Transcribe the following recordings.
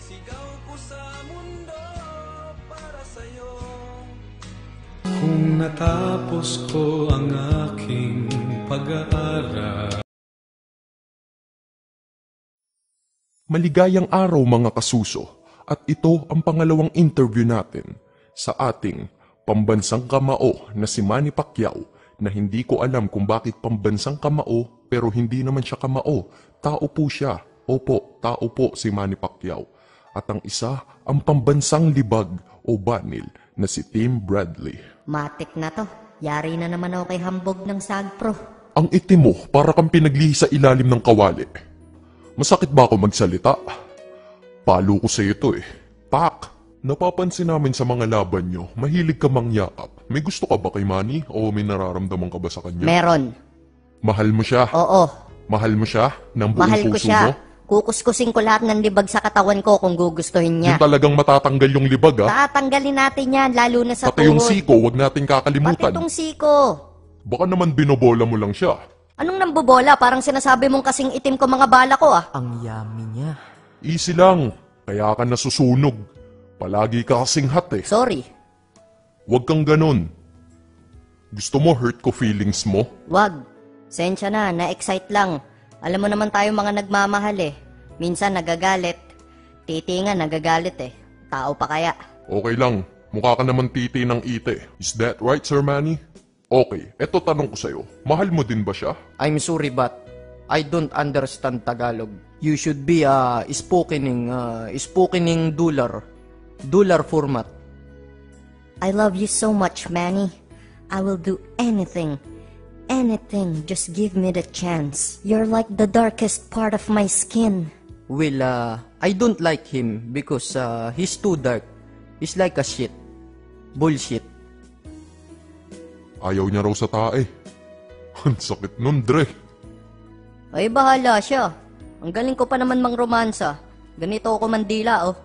Sigaw ko sa mundo para sa'yo. Kung natapos ko ang aking pag-aaral. Maligayang araw mga kasuso, at ito ang pangalawang interview natin sa ating pambansang kamao na si Manny Pacquiao, na hindi ko alam kung bakit pambansang kamao pero hindi naman siya kamao. Tao po siya. Opo, tao po si Manny Pacquiao. At ang isa, ang pambansang libag o banil na si Tim Bradley. Matik na to. Yari na naman ako kay hambog ng Sagpro. Ang itim mo para kang pinaglihi sa ilalim ng kawali. Masakit ba ako magsalita? Palo ko sa ito eh. Pak! Napapansin namin sa mga laban nyo, mahilig ka mangyakap. May gusto ka ba kay Manny o may nararamdaman ka ba sa kanya? Meron. Mahal mo siya? Oo. Mahal mo siya? Ng buong Mahal ko puso siya. mo? Kukuskusin ko lahat ng libag sa katawan ko kung gugustuhin niya. Yung talagang matatanggal yung libag ha? Tatanggalin natin yan, lalo na sa Pati yung tuhod. siko, wag natin kakalimutan. Pati itong siko. Baka naman binobola mo lang siya. Anong nambobola? Parang sinasabi mong kasing itim ko mga bala ko ah. Ang yummy niya. Easy lang, kaya ka nasusunog. Palagi ka kasing hot eh. Sorry. Huwag kang ganun. Gusto mo hurt ko feelings mo? Wag. Sensya na-excite lang. Alam mo naman tayo mga nagmamahal eh. Minsan nagagalit. Titi nga nagagalit eh. Tao pa kaya? Okay lang, mukha ka naman titi ng ite. Is that right, Sir Manny? Okay, eto tanong ko sa'yo. Mahal mo din ba siya? I'm sorry but I don't understand Tagalog. You should be speaking dollar format. I love you so much, Manny. I will do anything. Anything, just give me the chance. You're like the darkest part of my skin. Well, I don't like him because he's too dark. He's like a shit. Bullshit. Ayaw niya raw sa tae. Ang sakit nun, Dre. Ay, bahala siya. Ang galing ko pa naman mang romansa. Ganito ako mandila, oh.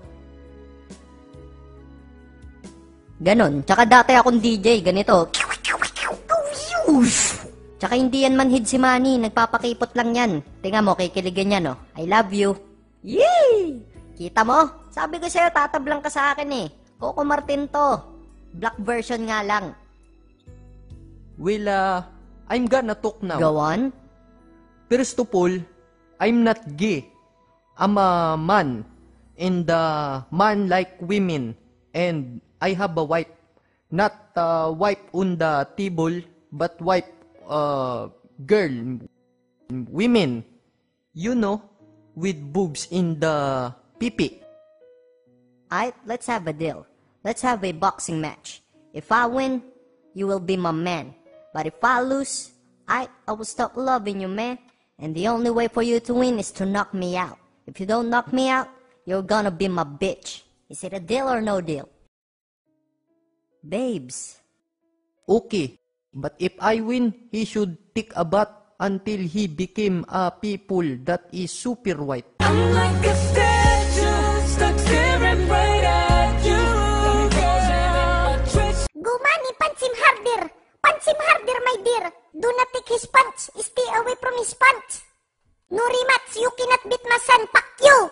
Ganon. Tsaka dati akong DJ, ganito. Tsaka hindi yan manhid si Manny, nagpapakipot lang yan. Tingnan mo, kikiligin yan, oh. I love you. Yay! Kita mo? Sabi ko sa'yo, tatablang ka sa akin eh. Coco Martin to. Black version nga lang. Well, I'm gonna talk now. Go on. First of all, I'm not gay. I'm a man. And man like women. And I have a wife. Not wife on the table, but wife girl. Women. You know, with boobs in the pipi. Alright, let's have a deal. Let's have a boxing match. If I win, you will be my man. But if I lose, I will stop loving you, man. And the only way for you to win is to knock me out. If you don't knock me out, you're gonna be my bitch. Is it a deal or no deal? Babes. Okay, but if I win, he should take a bath until he became a people that is super white. I'm like a statue, stuck staring right at you, girl. Gumani, pansim harder. Pansim harder, my dear. Do not take his punch. Stay away from his punch. No rematch. You cannot beat my son, Pacquiao.